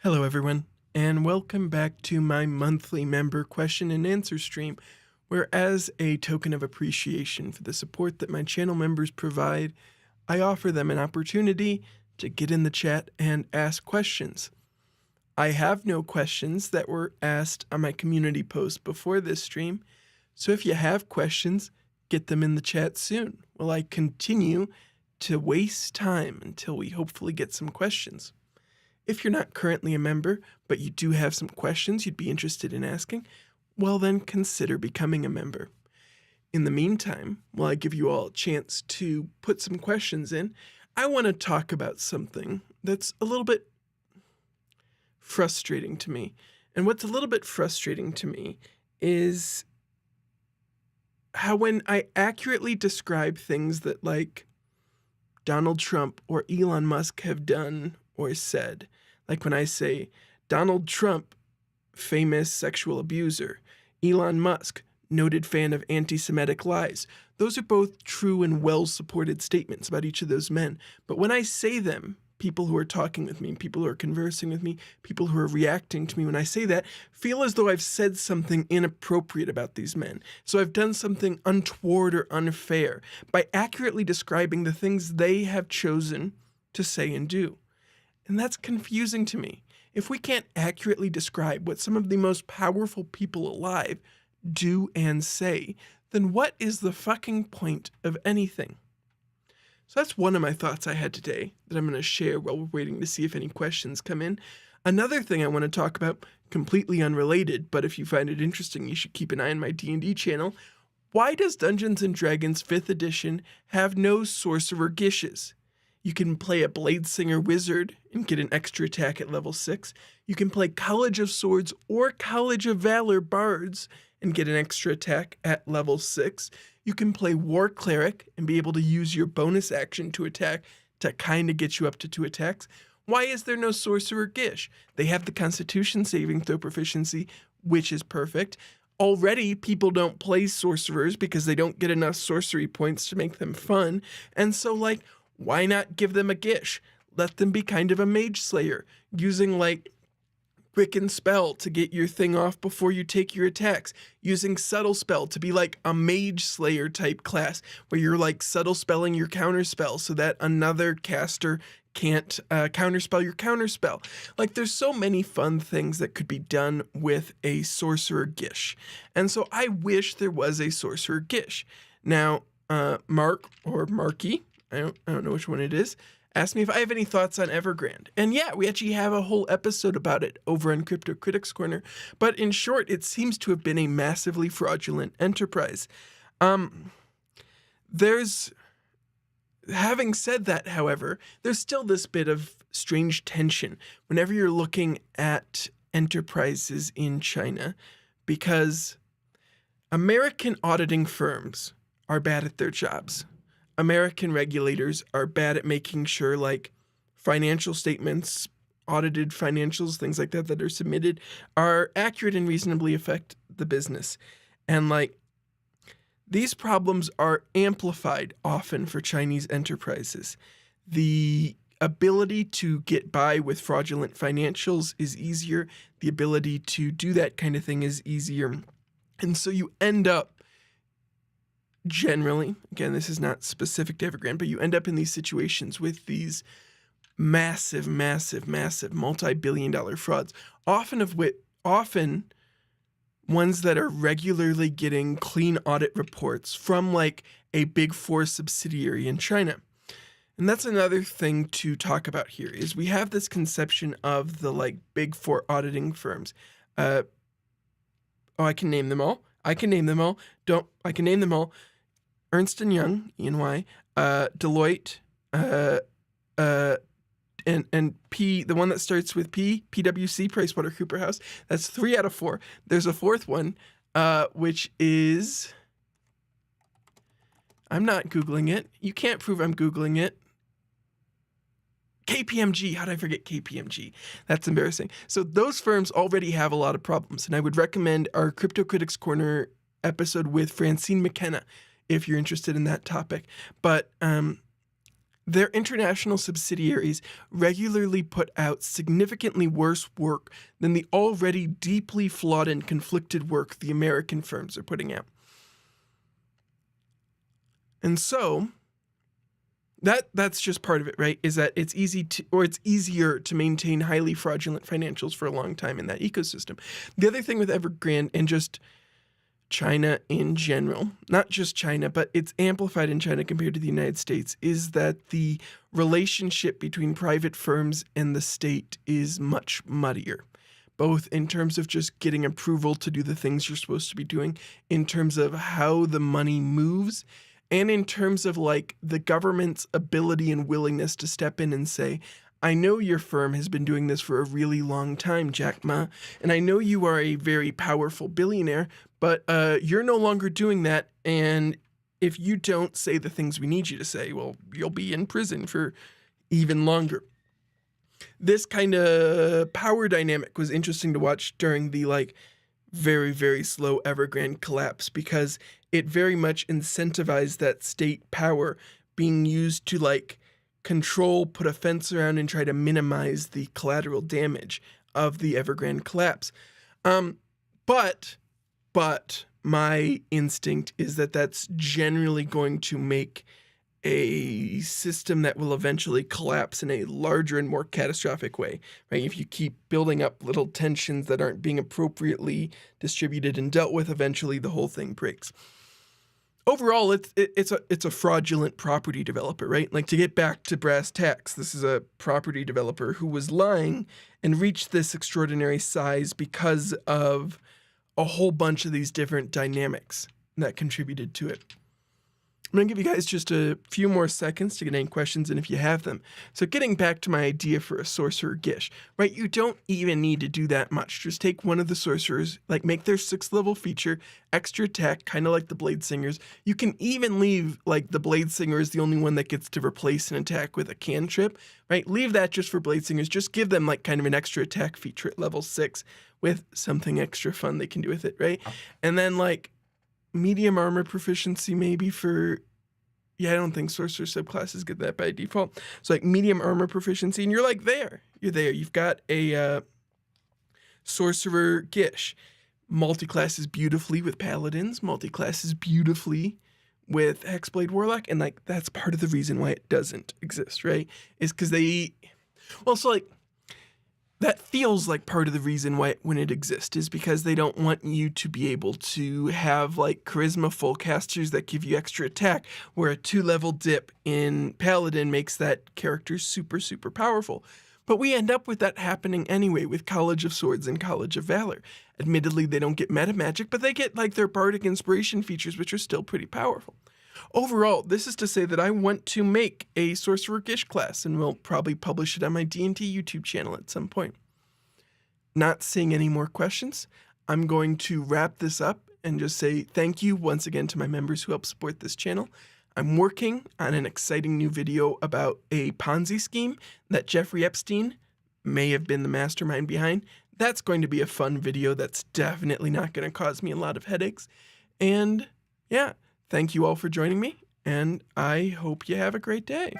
Hello everyone, and welcome back to my monthly member question and answer stream, where as a token of appreciation for the support that my channel members provide, I offer them an opportunity to get in the chat and ask questions. I have no questions that were asked on my community post before this stream, so if you have questions, get them in the chat soon, while I continue to waste time until we hopefully get some questions. If you're not currently a member, but you do have some questions you'd be interested in asking, well then consider becoming a member. In the meantime, while I give you all a chance to put some questions in, I want to talk about something that's a little bit frustrating to me. And what's a little bit frustrating to me is how when I accurately describe things that like Donald Trump or Elon Musk have done or said, like when I say Donald Trump, famous sexual abuser, Elon Musk, noted fan of anti-Semitic lies. Those are both true and well-supported statements about each of those men. But when I say them, people who are talking with me, people who are conversing with me, people who are reacting to me when I say that, feel as though I've said something inappropriate about these men. So I've done something untoward or unfair by accurately describing the things they have chosen to say and do. And that's confusing to me. If we can't accurately describe what some of the most powerful people alive do and say, then what is the fucking point of anything? So that's one of my thoughts I had today that I'm going to share while we're waiting to see if any questions come in. Another thing I want to talk about, completely unrelated, but if you find it interesting, you should keep an eye on my D&D channel. Why does Dungeons & Dragons 5th edition have no Sorcerer Gishes? You can play a Bladesinger Wizard and get an extra attack at level 6. You can play College of Swords or College of Valor Bards and get an extra attack at level 6. You can play War Cleric and be able to use your bonus action to attack to kind of get you up to 2 attacks. Why is there no Sorcerer Gish? They have the Constitution saving throw proficiency, which is perfect. Already, people don't play sorcerers because they don't get enough sorcery points to make them fun. And so, like, why not give them a Gish? Let them be kind of a Mage Slayer, using like Quicken Spell to get your thing off before you take your attacks, using Subtle Spell to be like a Mage Slayer type class, where you're like Subtle Spelling your counterspell so that another caster can't counterspell your counterspell. Like there's so many fun things that could be done with a Sorcerer Gish. And so I wish there was a Sorcerer Gish. Now, Mark or Marky, I don't know which one it is, asked me if I have any thoughts on Evergrande. And yeah, we actually have a whole episode about it over on Crypto Critics Corner. But in short, it seems to have been a massively fraudulent enterprise. Having said that, however, there's still this bit of strange tension whenever you're looking at enterprises in China, because American auditing firms are bad at their jobs. American regulators are bad at making sure like financial statements, audited financials, things like that that are submitted are accurate and reasonably affect the business. And like these problems are amplified often for Chinese enterprises. The ability to get by with fraudulent financials is easier. The ability to do that kind of thing is easier. And so you end up generally, again, this is not specific to Evergrande, but you end up in these situations with these massive multi-billion-dollar frauds, often ones that are regularly getting clean audit reports from like a Big Four subsidiary in China. And that's another thing to talk about here is we have this conception of the like Big Four auditing firms. I can name them all. I can name them all. Ernst & Young, EY, Deloitte, and P, the one that starts with P, PwC, PricewaterhouseCoopers. That's 3 out of 4. There's a fourth one, which is, I'm not Googling it. You can't prove I'm Googling it. KPMG, how did I forget KPMG? That's embarrassing. So those firms already have a lot of problems, and I would recommend our Crypto Critics Corner episode with Francine McKenna if you're interested in that topic. But their international subsidiaries regularly put out significantly worse work than the already deeply flawed and conflicted work the American firms are putting out. And so that's just part of it, right? Is that it's easier to maintain highly fraudulent financials for a long time in that ecosystem. The other thing with Evergrande and just China in general, not just China, but it's amplified in China compared to the United States, is that the relationship between private firms and the state is much muddier, both in terms of just getting approval to do the things you're supposed to be doing, in terms of how the money moves, and in terms of like the government's ability and willingness to step in and say, I know your firm has been doing this for a really long time, Jack Ma, and I know you are a very powerful billionaire, but you're no longer doing that, and if you don't say the things we need you to say, well, you'll be in prison for even longer. This kind of power dynamic was interesting to watch during the like very, very slow Evergrande collapse, because it very much incentivized that state power being used to like control, put a fence around, and try to minimize the collateral damage of the Evergrande collapse. But my instinct is that that's generally going to make a system that will eventually collapse in a larger and more catastrophic way, right? If you keep building up little tensions that aren't being appropriately distributed and dealt with, eventually the whole thing breaks. Overall, it's a fraudulent property developer, right? Like, to get back to brass tacks, this is a property developer who was lying and reached this extraordinary size because of a whole bunch of these different dynamics that contributed to it. I'm going to give you guys just a few more seconds to get any questions in if you have them. So getting back to my idea for a Sorcerer Gish, right? You don't even need to do that much. Just take one of the sorcerers, like make their 6th level feature, extra attack, kind of like the Blade Singers. You can even leave like the Blade Singer is the only one that gets to replace an attack with a cantrip, right? Leave that just for Blade Singers. Just give them like kind of an extra attack feature at level 6 with something extra fun they can do with it, right? And then like medium armor proficiency maybe for, I don't think sorcerer subclasses get that by default. So like medium armor proficiency, and you're like there. You're there. You've got a Sorcerer Gish. Multi-classes beautifully with Paladins, multi-classes beautifully with Hexblade Warlock, and like that's part of the reason why it doesn't exist, right? Is because that feels like part of the reason why when it exists is because they don't want you to be able to have like charisma full casters that give you extra attack, where a 2-level dip in Paladin makes that character super, super powerful. But we end up with that happening anyway with College of Swords and College of Valor. Admittedly, they don't get meta magic, but they get like their bardic inspiration features, which are still pretty powerful. Overall, this is to say that I want to make a Sorcerer Gish class, and we'll probably publish it on my D&D YouTube channel at some point. Not seeing any more questions, I'm going to wrap this up and just say thank you once again to my members who help support this channel. I'm working on an exciting new video about a Ponzi scheme that Jeffrey Epstein may have been the mastermind behind. That's going to be a fun video that's definitely not going to cause me a lot of headaches. And yeah, thank you all for joining me, and I hope you have a great day.